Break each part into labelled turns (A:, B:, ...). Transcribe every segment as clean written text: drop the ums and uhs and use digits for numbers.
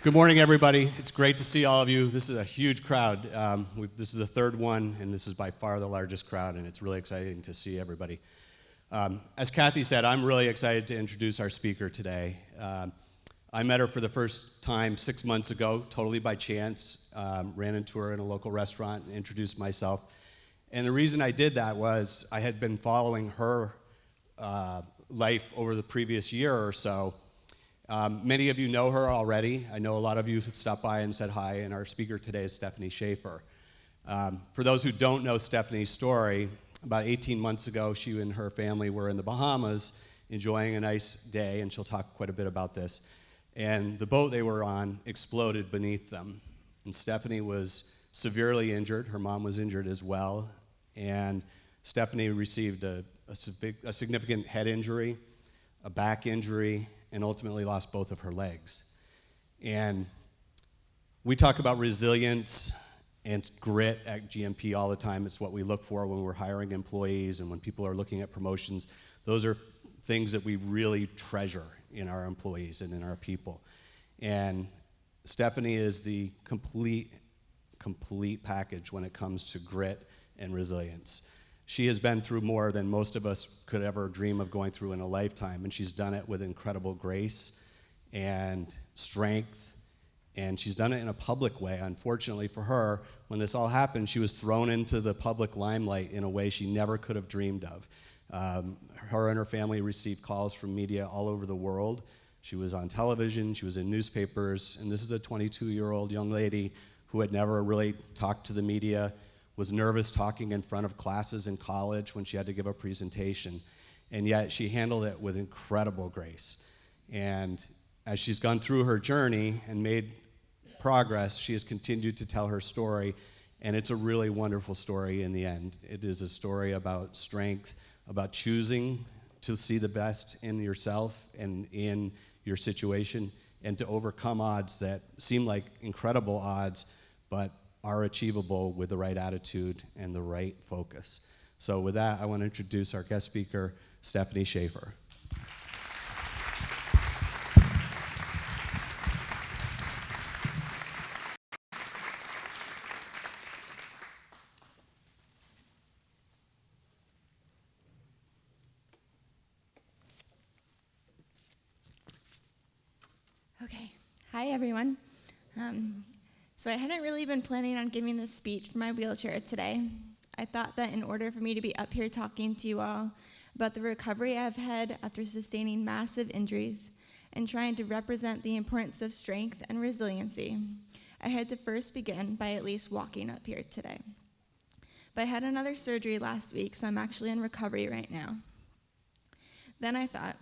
A: Good morning, everybody. It's great to see all of you. This is a huge crowd. This is the third one, and this is by far the largest crowd, and it's really exciting to see everybody. As Kathy said, I'm really excited to introduce our speaker today. I met her for the first time 6 months ago, totally by chance. Ran into her in a local restaurant and introduced myself. And the reason I did that was I had been following her life over the previous year or so. Many of you know her already. I know a lot of you have stopped by and said hi, and our speaker today is Stephanie Schaefer. For those who don't know Stephanie's story, about 18 months ago, she and her family were in the Bahamas enjoying a nice day, and she'll talk quite a bit about this. And the boat they were on exploded beneath them. And Stephanie was severely injured. Her mom was injured as well. And Stephanie received a significant head injury, a back injury, and ultimately lost both of her legs. And we talk about resilience and grit at GMP all the time. It's what we look for when we're hiring employees and when people are looking at promotions. Those are things that we really treasure in our employees and in our people. And Stephanie is the complete package when it comes to grit and resilience. She has been through more than most of us could ever dream of going through in a lifetime, and she's done it with incredible grace and strength, and she's done it in a public way. Unfortunately for her, when this all happened, she was thrown into the public limelight in a way she never could have dreamed of. Her and her family received calls from media all over the world. She was on television, she was in newspapers, and this is a 22-year-old young lady who had never really talked to the media, was nervous talking in front of classes in college when she had to give a presentation, and yet she handled it with incredible grace. And as she's gone through her journey and made progress, she has continued to tell her story, and it's a really wonderful story in the end. It is a story about strength, about choosing to see the best in yourself and in your situation, and to overcome odds that seem like incredible odds, but are achievable with the right attitude and the right focus. So with that, I want to introduce our guest speaker, Stephanie Schaefer.
B: Okay. Hi, everyone. So I hadn't really been planning on giving this speech from my wheelchair today. I thought that in order for me to be up here talking to you all about the recovery I've had after sustaining massive injuries and trying to represent the importance of strength and resiliency, I had to first begin by at least walking up here today. But I had another surgery last week, so I'm actually in recovery right now. Then I thought,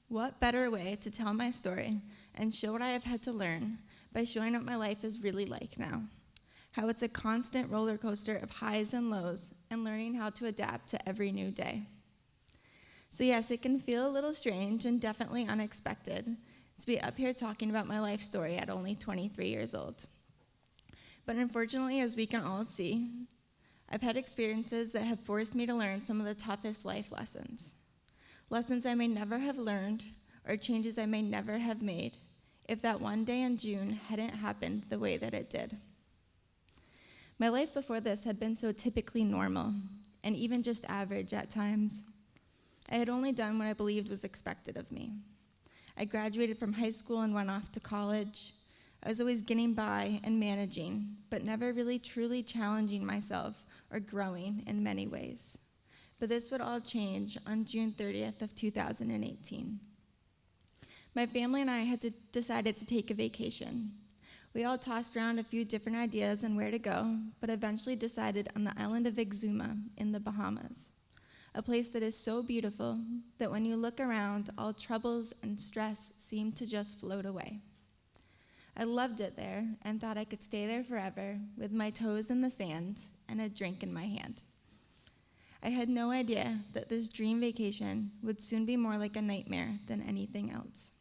B: what better way to tell my story and show what I have had to learn by showing what my life is really like now, how it's a constant roller coaster of highs and lows, and learning how to adapt to every new day. So yes, it can feel a little strange and definitely unexpected to be up here talking about my life story at only 23 years old. But unfortunately, as we can all see, I've had experiences that have forced me to learn some of the toughest life lessons. Lessons I may never have learned, or changes I may never have made, if that one day in June hadn't happened the way that it did. My life before this had been so typically normal, and even just average at times. I had only done what I believed was expected of me. I graduated from high school and went off to college. I was always getting by and managing, but never really truly challenging myself or growing in many ways. But this would all change on June 30th of 2018. My family and I had decided to take a vacation. We all tossed around a few different ideas on where to go, but eventually decided on the island of Exuma in the Bahamas, a place that is so beautiful that when you look around, all troubles and stress seem to just float away. I loved it there and thought I could stay there forever with my toes in the sand and a drink in my hand. I had no idea that this dream vacation would soon be more like a nightmare than anything else.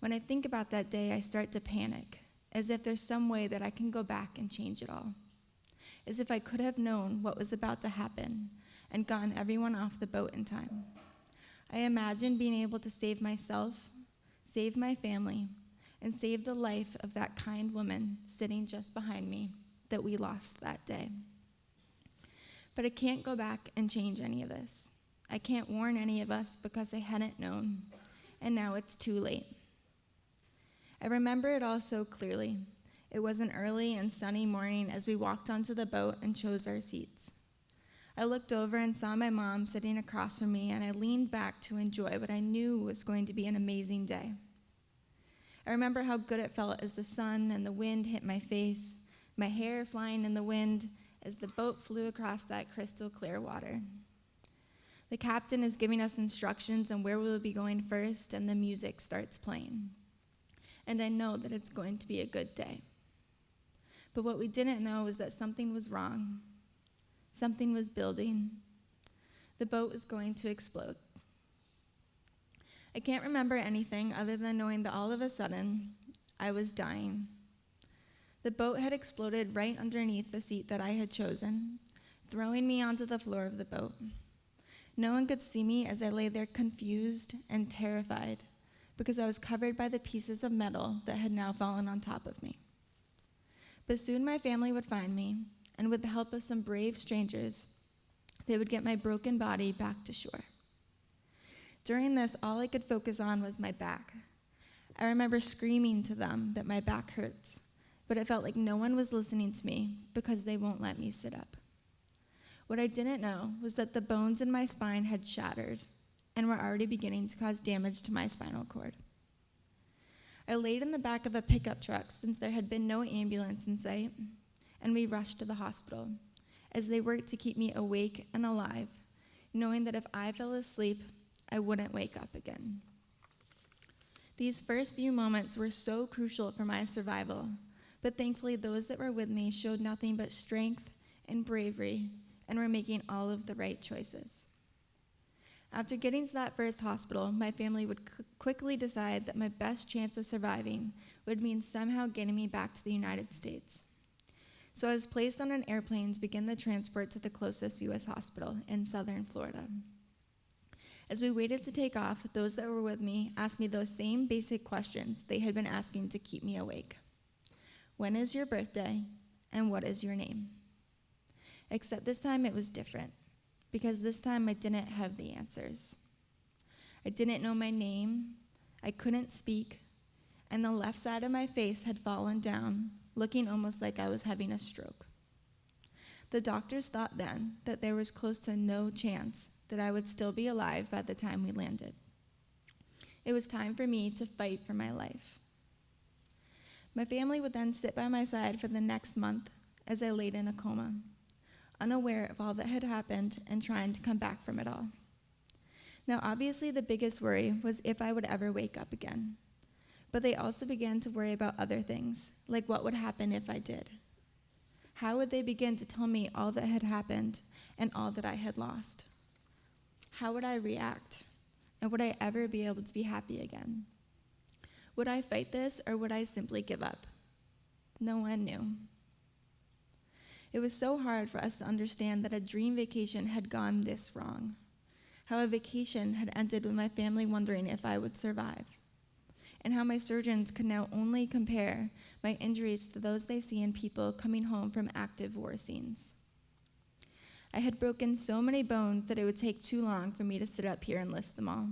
B: When I think about that day, I start to panic, as if there's some way that I can go back and change it all. As if I could have known what was about to happen and gotten everyone off the boat in time. I imagined being able to save myself, save my family, and save the life of that kind woman sitting just behind me that we lost that day. But I can't go back and change any of this. I can't warn any of us because I hadn't known, and now it's too late. I remember it all so clearly. It was an early and sunny morning as we walked onto the boat and chose our seats. I looked over and saw my mom sitting across from me, and I leaned back to enjoy what I knew was going to be an amazing day. I remember how good it felt as the sun and the wind hit my face, my hair flying in the wind as the boat flew across that crystal clear water. The captain is giving us instructions on where we will be going first, and the music starts playing. And I know that it's going to be a good day. But what we didn't know was that something was wrong. Something was building. The boat was going to explode. I can't remember anything other than knowing that all of a sudden, I was dying. The boat had exploded right underneath the seat that I had chosen, throwing me onto the floor of the boat. No one could see me as I lay there confused and terrified because I was covered by the pieces of metal that had now fallen on top of me. But soon my family would find me, and with the help of some brave strangers, they would get my broken body back to shore. During this, all I could focus on was my back. I remember screaming to them that my back hurts, but it felt like no one was listening to me because they won't let me sit up. What I didn't know was that the bones in my spine had shattered and were already beginning to cause damage to my spinal cord. I laid in the back of a pickup truck since there had been no ambulance in sight, and we rushed to the hospital as they worked to keep me awake and alive, knowing that if I fell asleep, I wouldn't wake up again. These first few moments were so crucial for my survival, but thankfully those that were with me showed nothing but strength and bravery and were making all of the right choices. After getting to that first hospital, my family would quickly decide that my best chance of surviving would mean somehow getting me back to the United States. So I was placed on an airplane to begin the transport to the closest U.S. hospital in southern Florida. As we waited to take off, those that were with me asked me those same basic questions they had been asking to keep me awake. When is your birthday, and what is your name? Except this time it was different, because this time I didn't have the answers. I didn't know my name, I couldn't speak, and the left side of my face had fallen down, looking almost like I was having a stroke. The doctors thought then that there was close to no chance that I would still be alive by the time we landed. It was time for me to fight for my life. My family would then sit by my side for the next month as I laid in a coma, unaware of all that had happened and trying to come back from it all. Now, obviously, the biggest worry was if I would ever wake up again. But they also began to worry about other things, like what would happen if I did. How would they begin to tell me all that had happened and all that I had lost? How would I react? And would I ever be able to be happy again? Would I fight this, or would I simply give up? No one knew. It was so hard for us to understand that a dream vacation had gone this wrong. How a vacation had ended with my family wondering if I would survive. And how my surgeons could now only compare my injuries to those they see in people coming home from active war scenes. I had broken so many bones that it would take too long for me to sit up here and list them all.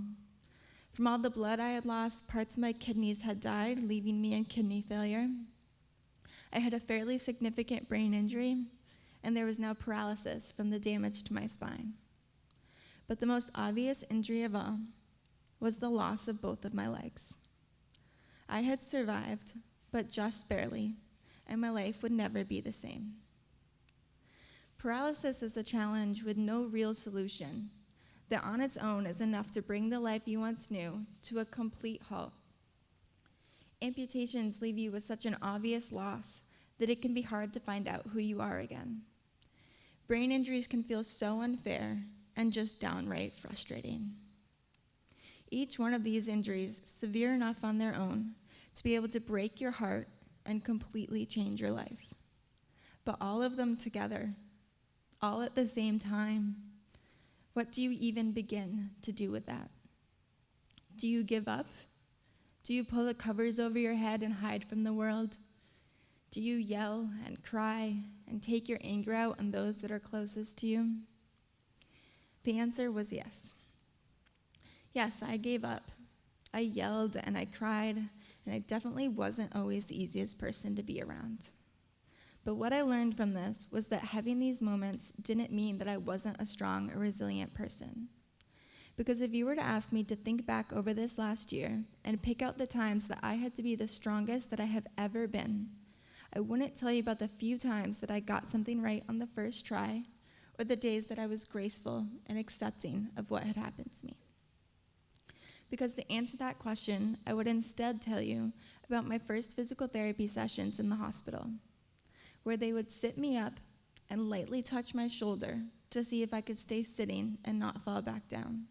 B: From all the blood I had lost, parts of my kidneys had died, leaving me in kidney failure. I had a fairly significant brain injury, and there was now paralysis from the damage to my spine. But the most obvious injury of all was the loss of both of my legs. I had survived, but just barely, and my life would never be the same. Paralysis is a challenge with no real solution that on its own is enough to bring the life you once knew to a complete halt. Amputations leave you with such an obvious loss that it can be hard to find out who you are again. Brain injuries can feel so unfair and just downright frustrating. Each one of these injuries, severe enough on their own to be able to break your heart and completely change your life. But all of them together, all at the same time, what do you even begin to do with that? Do you give up? Do you pull the covers over your head and hide from the world? Do you yell and cry and take your anger out on those that are closest to you? The answer was yes. Yes, I gave up. I yelled and I cried, and I definitely wasn't always the easiest person to be around. But what I learned from this was that having these moments didn't mean that I wasn't a strong or resilient person. Because if you were to ask me to think back over this last year and pick out the times that I had to be the strongest that I have ever been, I wouldn't tell you about the few times that I got something right on the first try, or the days that I was graceful and accepting of what had happened to me. Because to answer that question, I would instead tell you about my first physical therapy sessions in the hospital, where they would sit me up and lightly touch my shoulder to see if I could stay sitting and not fall back down,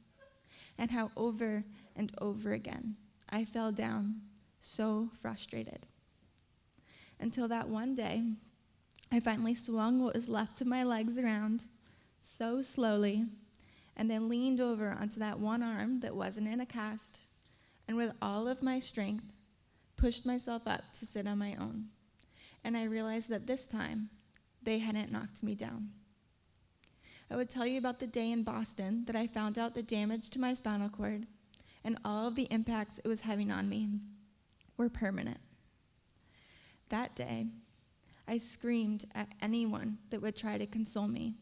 B: and how over and over again I fell down, so frustrated. Until that one day, I finally swung what was left of my legs around so slowly, and then leaned over onto that one arm that wasn't in a cast, and with all of my strength, pushed myself up to sit on my own. And I realized that this time, they hadn't knocked me down. I would tell you about the day in Boston that I found out the damage to my spinal cord and all of the impacts it was having on me were permanent. That day, I screamed at anyone that would try to console me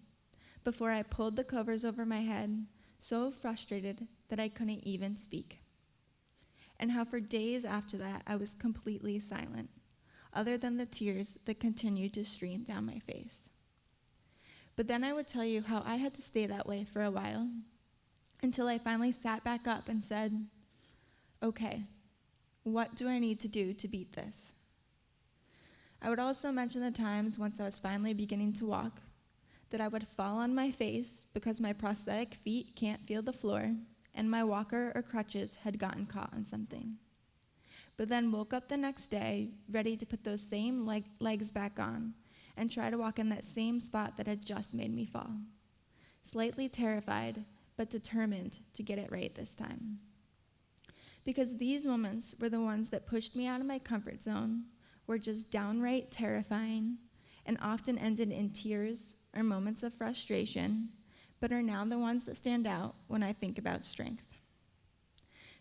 B: before I pulled the covers over my head, so frustrated that I couldn't even speak. And how for days after that, I was completely silent, other than the tears that continued to stream down my face. But then I would tell you how I had to stay that way for a while, until I finally sat back up and said, okay, what do I need to do to beat this? I would also mention the times once I was finally beginning to walk, that I would fall on my face because my prosthetic feet can't feel the floor and my walker or crutches had gotten caught on something. But then woke up the next day ready to put those same legs back on and try to walk in that same spot that had just made me fall. Slightly terrified, but determined to get it right this time. Because these moments were the ones that pushed me out of my comfort zone, were just downright terrifying, and often ended in tears or moments of frustration, but are now the ones that stand out when I think about strength.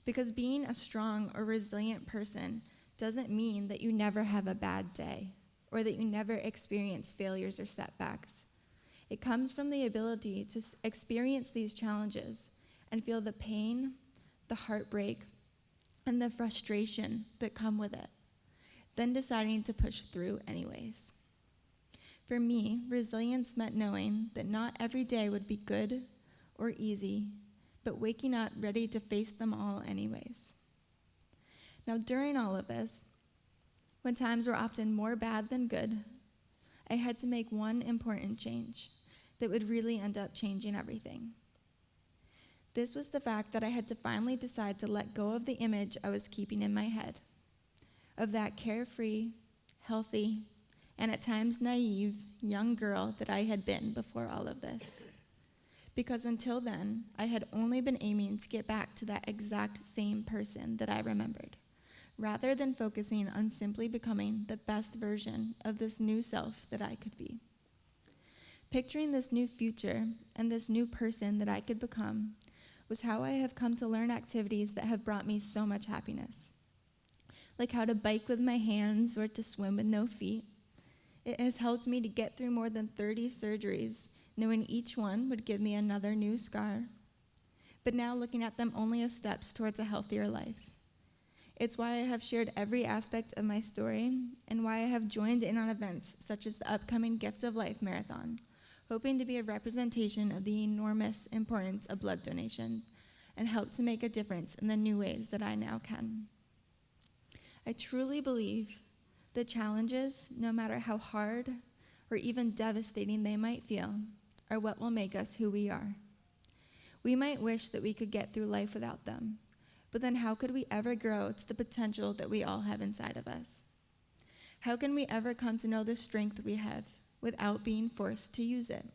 B: Because being a strong or resilient person doesn't mean that you never have a bad day or that you never experience failures or setbacks. It comes from the ability to experience these challenges and feel the pain, the heartbreak, and the frustration that come with it, then deciding to push through anyways. For me, resilience meant knowing that not every day would be good or easy, but waking up ready to face them all anyways. Now, during all of this, when times were often more bad than good, I had to make one important change that would really end up changing everything. This was the fact that I had to finally decide to let go of the image I was keeping in my head, of that carefree, healthy, and at times naive young girl that I had been before all of this. Because until then, I had only been aiming to get back to that exact same person that I remembered, rather than focusing on simply becoming the best version of this new self that I could be. Picturing this new future and this new person that I could become was how I have come to learn activities that have brought me so much happiness, like how to bike with my hands or to swim with no feet. It has helped me to get through more than 30 surgeries, knowing each one would give me another new scar, but now looking at them only as steps towards a healthier life. It's why I have shared every aspect of my story and why I have joined in on events such as the upcoming Gift of Life Marathon, hoping to be a representation of the enormous importance of blood donation and help to make a difference in the new ways that I now can. I truly believe the challenges, no matter how hard or even devastating they might feel, are what will make us who we are. We might wish that we could get through life without them, but then how could we ever grow to the potential that we all have inside of us? How can we ever come to know the strength we have without being forced to use it?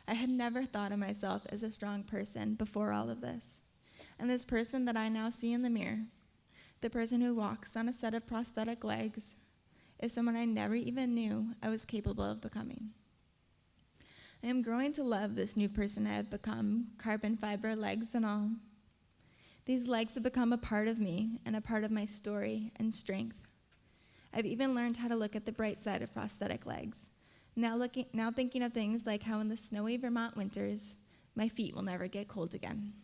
B: I had never thought of myself as a strong person before all of this, and this person that I now see in the mirror The person who walks on a set of prosthetic legs is someone I never even knew I was capable of becoming. I am growing to love this new person I have become, carbon fiber legs and all. These legs have become a part of me and a part of my story and strength. I've even learned how to look at the bright side of prosthetic legs. Now thinking of things like how in the snowy Vermont winters, my feet will never get cold again.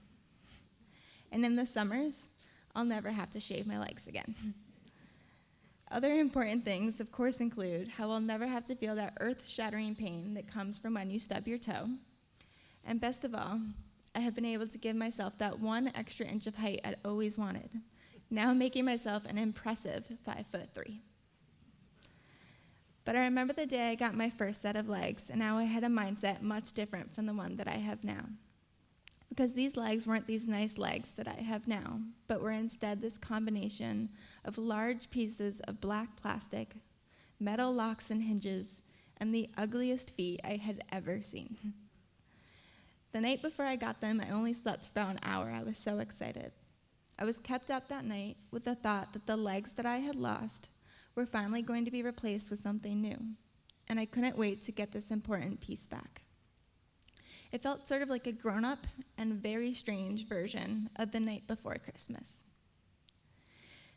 B: And in the summers, I'll never have to shave my legs again. Other important things, of course, include how I'll never have to feel that earth-shattering pain that comes from when you stub your toe. And best of all, I have been able to give myself that 1 extra inch of height I'd always wanted, now making myself an impressive 5'3". But I remember the day I got my first set of legs, and now I had a mindset much different from the one that I have now. Because these legs weren't these nice legs that I have now, but were instead this combination of large pieces of black plastic, metal locks and hinges, and the ugliest feet I had ever seen. The night before I got them, I only slept for about an hour. I was so excited. I was kept up that night with the thought that the legs that I had lost were finally going to be replaced with something new, and I couldn't wait to get this important piece back. It felt sort of like a grown-up and very strange version of the night before Christmas.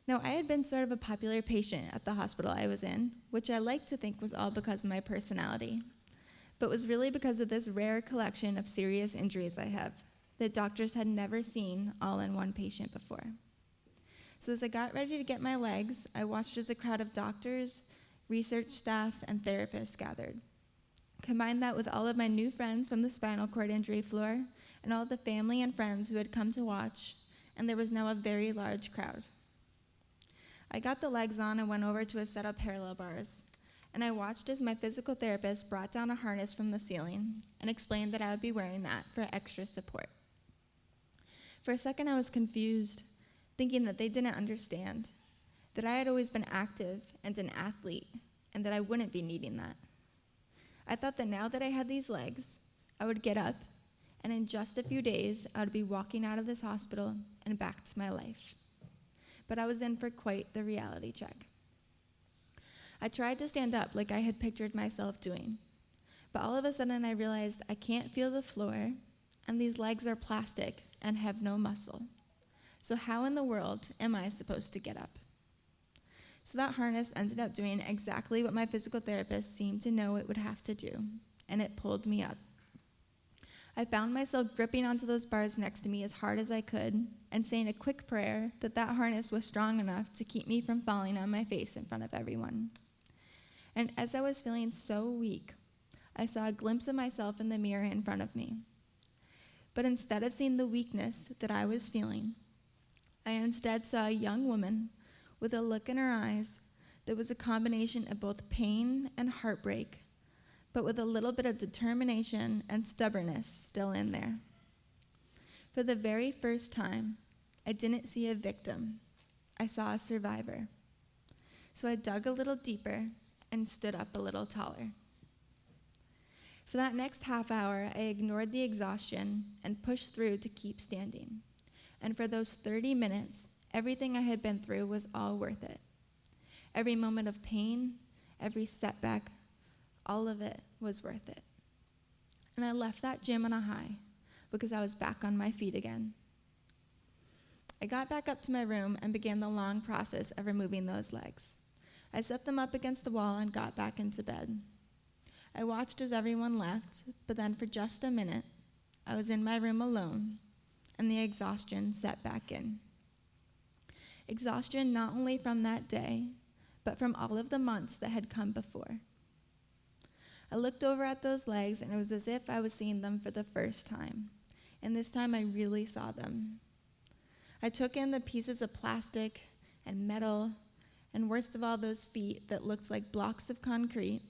B: Now, I had been sort of a popular patient at the hospital I was in, which I like to think was all because of my personality, but was really because of this rare collection of serious injuries I have that doctors had never seen all in one patient before. So as I got ready to get my legs, I watched as a crowd of doctors, research staff, and therapists gathered. Combine that with all of my new friends from the spinal cord injury floor and all the family and friends who had come to watch, and there was now a very large crowd. I got the legs on and went over to a set of parallel bars, and I watched as my physical therapist brought down a harness from the ceiling and explained that I would be wearing that for extra support. For a second, I was confused, thinking that they didn't understand, that I had always been active and an athlete, and that I wouldn't be needing that. I thought that now that I had these legs, I would get up, and in just a few days, I would be walking out of this hospital and back to my life. But I was in for quite the reality check. I tried to stand up like I had pictured myself doing, but all of a sudden I realized I can't feel the floor, and these legs are plastic and have no muscle. So how in the world am I supposed to get up? So that harness ended up doing exactly what my physical therapist seemed to know it would have to do, and it pulled me up. I found myself gripping onto those bars next to me as hard as I could and saying a quick prayer that that harness was strong enough to keep me from falling on my face in front of everyone. And as I was feeling so weak, I saw a glimpse of myself in the mirror in front of me. But instead of seeing the weakness that I was feeling, I instead saw a young woman with a look in her eyes that was a combination of both pain and heartbreak, but with a little bit of determination and stubbornness still in there. For the very first time, I didn't see a victim. I saw a survivor. So I dug a little deeper and stood up a little taller. For that next half hour, I ignored the exhaustion and pushed through to keep standing. And for those 30 minutes, everything I had been through was all worth it. Every moment of pain, every setback, all of it was worth it. And I left that gym on a high because I was back on my feet again. I got back up to my room and began the long process of removing those legs. I set them up against the wall and got back into bed. I watched as everyone left, but then for just a minute, I was in my room alone, and the exhaustion set back in. Exhaustion not only from that day, but from all of the months that had come before. I looked over at those legs, and it was as if I was seeing them for the first time, and this time I really saw them. I took in the pieces of plastic and metal, and worst of all, those feet that looked like blocks of concrete.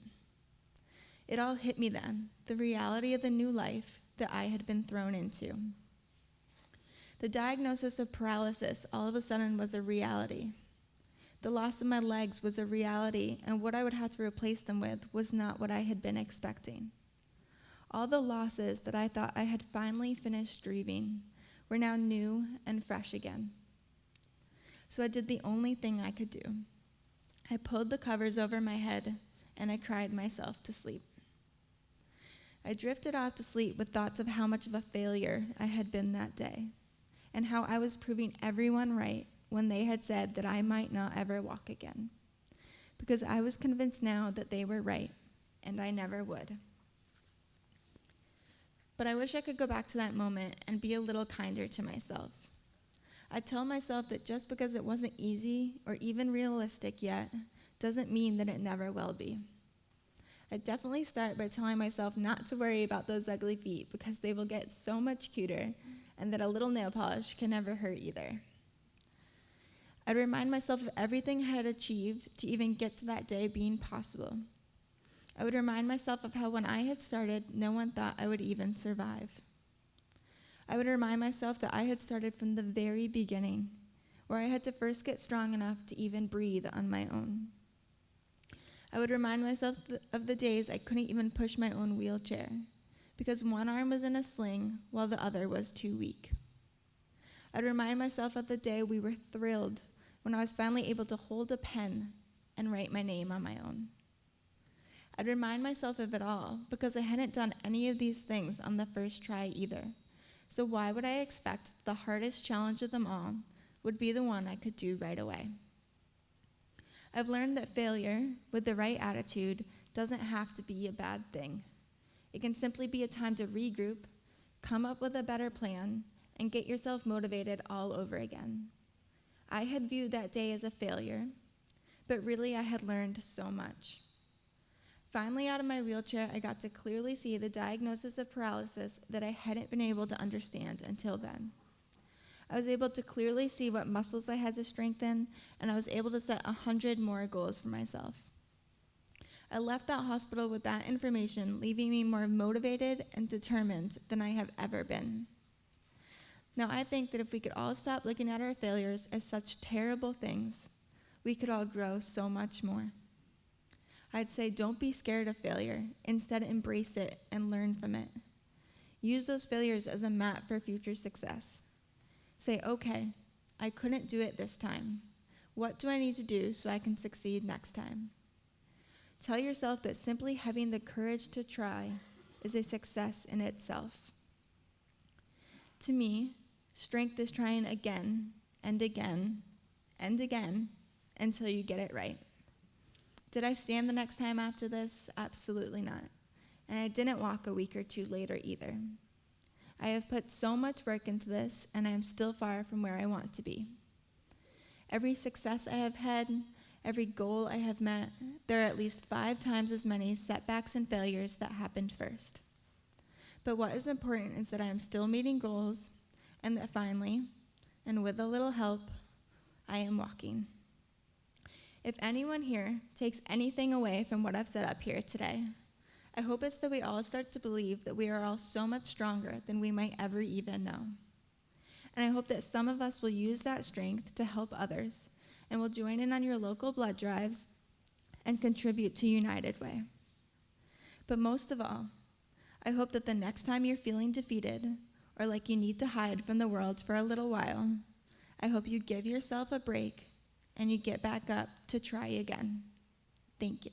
B: It all hit me then, the reality of the new life that I had been thrown into. The diagnosis of paralysis all of a sudden was a reality. The loss of my legs was a reality, and what I would have to replace them with was not what I had been expecting. All the losses that I thought I had finally finished grieving were now new and fresh again. So I did the only thing I could do. I pulled the covers over my head, and I cried myself to sleep. I drifted off to sleep with thoughts of how much of a failure I had been that day, and how I was proving everyone right when they had said that I might not ever walk again, because I was convinced now that they were right, and I never would. But I wish I could go back to that moment and be a little kinder to myself. I tell myself that just because it wasn't easy or even realistic yet doesn't mean that it never will be. I definitely start by telling myself not to worry about those ugly feet because they will get so much cuter, and that a little nail polish can never hurt either. I'd remind myself of everything I had achieved to even get to that day being possible. I would remind myself of how when I had started, no one thought I would even survive. I would remind myself that I had started from the very beginning, where I had to first get strong enough to even breathe on my own. I would remind myself of the days I couldn't even push my own wheelchair, because one arm was in a sling while the other was too weak. I'd remind myself of the day we were thrilled when I was finally able to hold a pen and write my name on my own. I'd remind myself of it all because I hadn't done any of these things on the first try either. So why would I expect the hardest challenge of them all would be the one I could do right away? I've learned that failure, with the right attitude, doesn't have to be a bad thing. It can simply be a time to regroup, come up with a better plan, and get yourself motivated all over again. I had viewed that day as a failure, but really I had learned so much. Finally, out of my wheelchair, I got to clearly see the diagnosis of paralysis that I hadn't been able to understand until then. I was able to clearly see what muscles I had to strengthen, and I was able to set 100 more goals for myself. I left that hospital with that information, leaving me more motivated and determined than I have ever been. Now, I think that if we could all stop looking at our failures as such terrible things, we could all grow so much more. I'd say don't be scared of failure. Instead, embrace it and learn from it. Use those failures as a map for future success. Say, okay, I couldn't do it this time. What do I need to do so I can succeed next time? Tell yourself that simply having the courage to try is a success in itself. To me, strength is trying again and again and again until you get it right. Did I stand the next time after this? Absolutely not. And I didn't walk a week or two later either. I have put so much work into this, and I am still far from where I want to be. Every success I have had, every goal I have met, there are at least 5 times as many setbacks and failures that happened first. But what is important is that I am still meeting goals, and that finally, and with a little help, I am walking. If anyone here takes anything away from what I've said up here today, I hope it's that we all start to believe that we are all so much stronger than we might ever even know. And I hope that some of us will use that strength to help others and will join in on your local blood drives and contribute to United Way. But most of all, I hope that the next time you're feeling defeated or like you need to hide from the world for a little while, I hope you give yourself a break and you get back up to try again. Thank you.